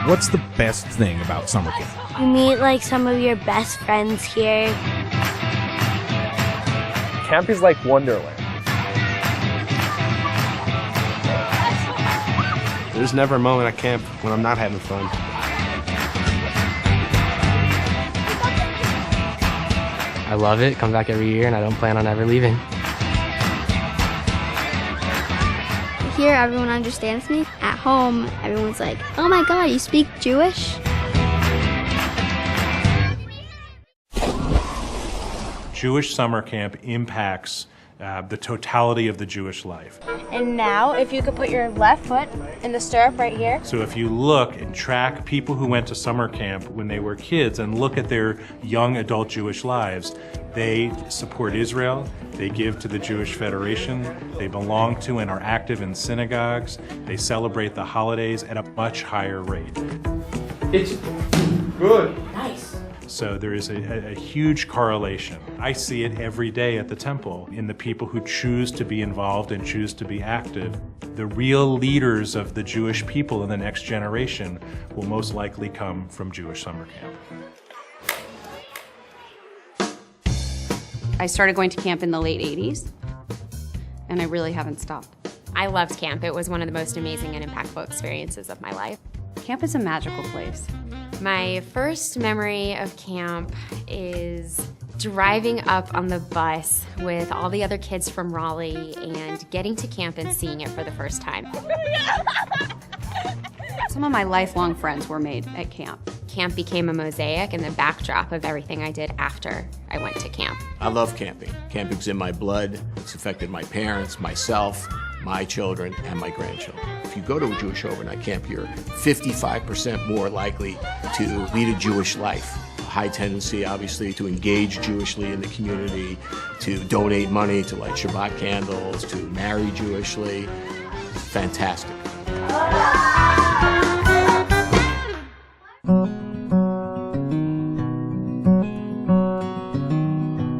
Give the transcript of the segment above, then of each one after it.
What's the best thing about summer camp? You meet like some of your best friends here. Camp is like Wonderland. There's never a moment at camp when I'm not having fun. I love it, come back every year, and I don't plan on ever leaving. Here, everyone understands me. At home, everyone's like, oh my God, you speak Jewish? Jewish summer camp impacts the totality of the Jewish life. And now, if you could put your left foot in the stirrup right here. So if you look and track people who went to summer camp when they were kids and look at their young adult Jewish lives, they support Israel, they give to the Jewish Federation, they belong to and are active in synagogues, they celebrate the holidays at a much higher rate. It's good. Nice. So there is a huge correlation. I see it every day at the temple in the people who choose to be involved and choose to be active. The real leaders of the Jewish people in the next generation will most likely come from Jewish summer camp. I started going to camp in the late 80s, and I really haven't stopped. I loved camp. It was one of the most amazing and impactful experiences of my life. Camp is a magical place. My first memory of camp is driving up on the bus with all the other kids from Raleigh and getting to camp and seeing it for the first time. Some of my lifelong friends were made at camp. Camp became a mosaic and the backdrop of everything I did after I went to camp. I love camping. Camping's in my blood. It's affected my parents, myself, my children, and my grandchildren. If you go to a Jewish overnight camp, you're 55% more likely to lead a Jewish life. A high tendency, obviously, to engage Jewishly in the community, to donate money, to light Shabbat candles, to marry Jewishly. It's fantastic.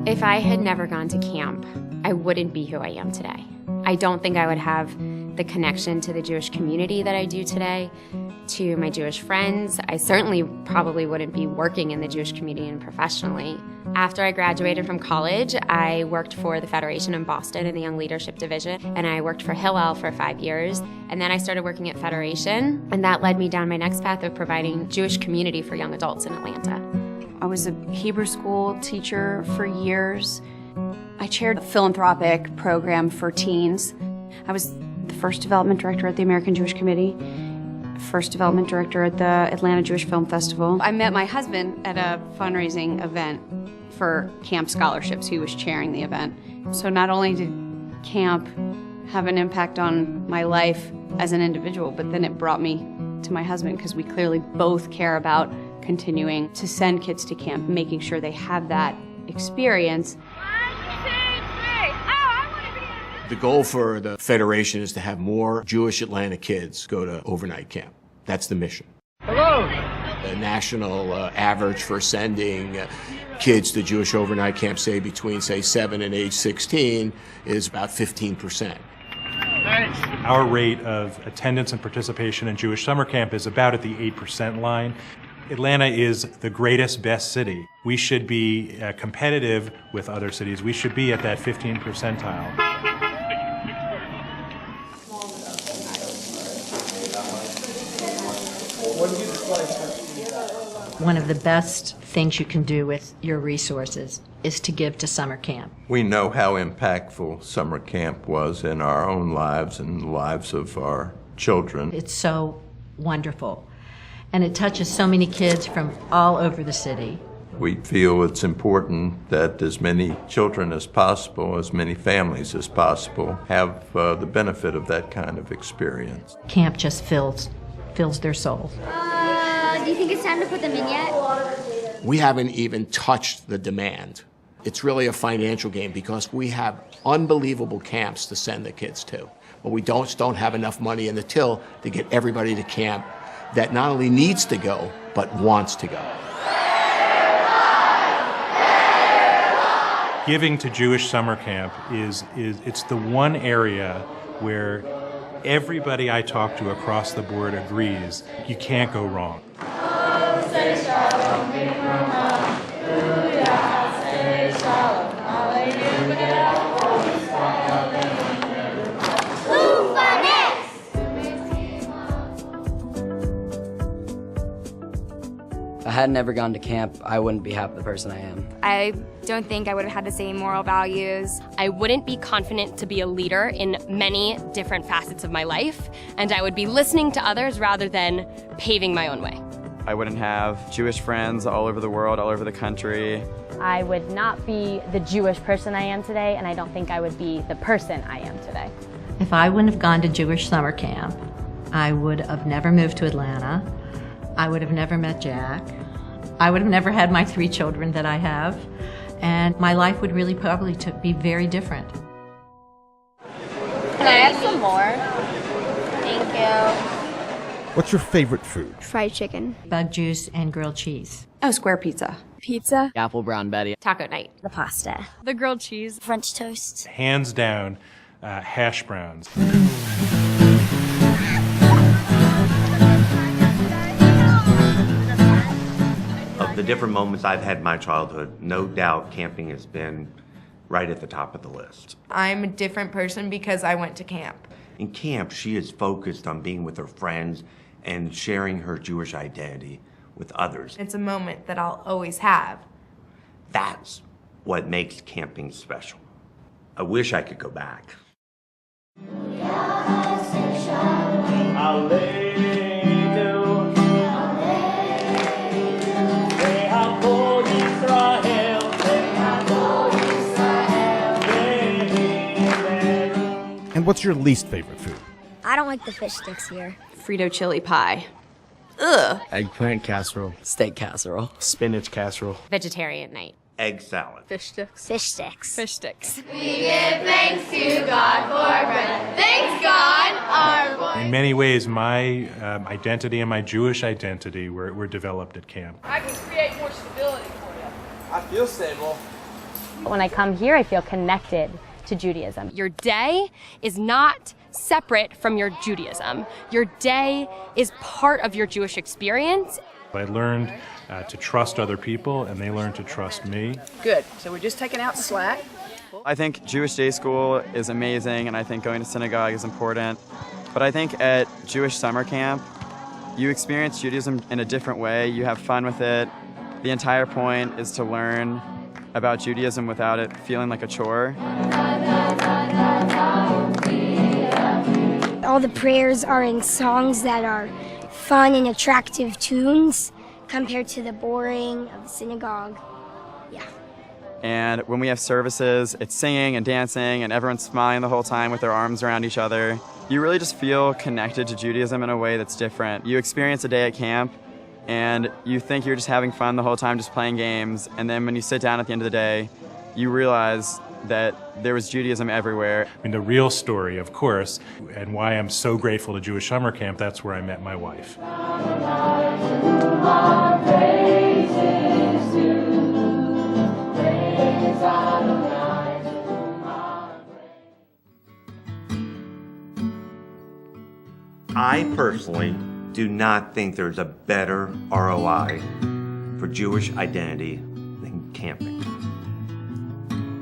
If I had never gone to camp, I wouldn't be who I am today. I don't think I would have the connection to the Jewish community that I do today, to my Jewish friends. I certainly probably wouldn't be working in the Jewish community and professionally. After I graduated from college, I worked for the Federation in Boston in the Young Leadership Division, and I worked for Hillel for 5 years. And then I started working at Federation, and that led me down my next path of providing Jewish community for young adults in Atlanta. I was a Hebrew school teacher for years. I chaired a philanthropic program for teens. I was the first development director at the American Jewish Committee, first development director at the Atlanta Jewish Film Festival. I met my husband at a fundraising event for camp scholarships. He was chairing the event. So not only did camp have an impact on my life as an individual, but then it brought me to my husband because we clearly both care about continuing to send kids to camp, making sure they have that experience. The goal for the Federation is to have more Jewish Atlanta kids go to overnight camp. That's the mission. Hello. The national average for sending kids to Jewish overnight camp, say between, say, 7 and age 16, is about 15%. Thanks. Our rate of attendance and participation in Jewish summer camp is about at the 8% line. Atlanta is the greatest, best city. We should be competitive with other cities. We should be at that 15 percentile. One of the best things you can do with your resources is to give to summer camp. We know how impactful summer camp was in our own lives and the lives of our children. It's so wonderful, and it touches so many kids from all over the city. We feel it's important that as many children as possible, as many families as possible, have the benefit of that kind of experience. Camp just fills their souls. Do you think it's time to put them in yet? We haven't even touched the demand. It's really a financial game because we have unbelievable camps to send the kids to. But we don't have enough money in the till to get everybody to camp that not only needs to go, but wants to go. giving to Jewish summer camp is it's the one area where everybody I talk to across the board agrees you can't go wrong. If I had never gone to camp, I wouldn't be half the person I am. I don't think I would have had the same moral values. I wouldn't be confident to be a leader in many different facets of my life, and I would be listening to others rather than paving my own way. I wouldn't have Jewish friends all over the world, all over the country. I would not be the Jewish person I am today, and I don't think I would be the person I am today. If I wouldn't have gone to Jewish summer camp, I would have never moved to Atlanta. I would have never met Jack. I would have never had my 3 children that I have. And my life would really probably be very different. Can I have some more? Thank you. What's your favorite food? Fried chicken. Bug juice and grilled cheese. Oh, square pizza. Pizza. Apple brown Betty. Taco night. The pasta. The grilled cheese. French toast. Hands down, hash browns. Of the different moments I've had in my childhood, no doubt camping has been right at the top of the list. I'm a different person because I went to camp. In camp, she is focused on being with her friends and sharing her Jewish identity with others. It's a moment that I'll always have. That's what makes camping special. I wish I could go back. And what's your least favorite food? I don't like the fish sticks here. Frito chili pie. Ugh. Eggplant casserole. Steak casserole. Spinach casserole. Vegetarian night. Egg salad. Fish sticks. Fish sticks. Fish sticks. We give thanks to God for bread. Thanks God, our Lord. In many ways, my identity and my Jewish identity were developed at camp. I can create more stability for you. I feel stable. When I come here, I feel connected to Judaism. Your day is not separate from your Judaism. Your day is part of your Jewish experience. I learned to trust other people, and they learned to trust me. Good. So we're just taking out slack. I think Jewish day school is amazing, and I think going to synagogue is important. But I think at Jewish summer camp, you experience Judaism in a different way. You have fun with it. The entire point is to learn about Judaism without it feeling like a chore. All the prayers are in songs that are fun and attractive tunes compared to the boring of the synagogue. Yeah. And when we have services, it's singing and dancing and everyone's smiling the whole time with their arms around each other. You really just feel connected to Judaism in a way that's different. You experience a day at camp and you think you're just having fun the whole time, just playing games. And then when you sit down at the end of the day, you realize that there was Judaism everywhere. I mean, the real story, of course, and why I'm so grateful to Jewish summer camp, that's where I met my wife. I personally do not think there's a better ROI for Jewish identity than camping.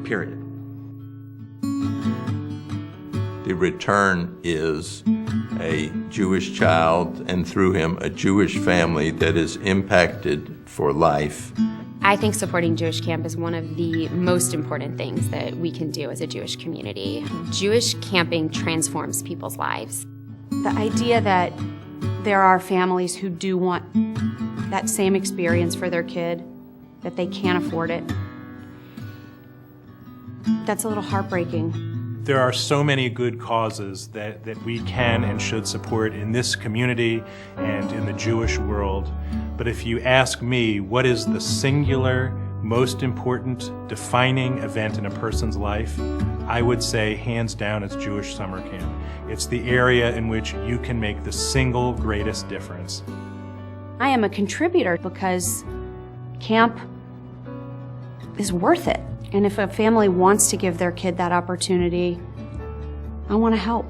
Period. The return is a Jewish child, and through him, a Jewish family that is impacted for life. I think supporting Jewish camp is one of the most important things that we can do as a Jewish community. Jewish camping transforms people's lives. The idea that there are families who do want that same experience for their kid, that they can't afford it, that's a little heartbreaking. There are so many good causes that we can and should support in this community and in the Jewish world. But if you ask me, what is the singular, most important, defining event in a person's life, I would say, hands down, it's Jewish summer camp. It's the area in which you can make the single greatest difference. I am a contributor because camp is worth it. And if a family wants to give their kid that opportunity, I want to help.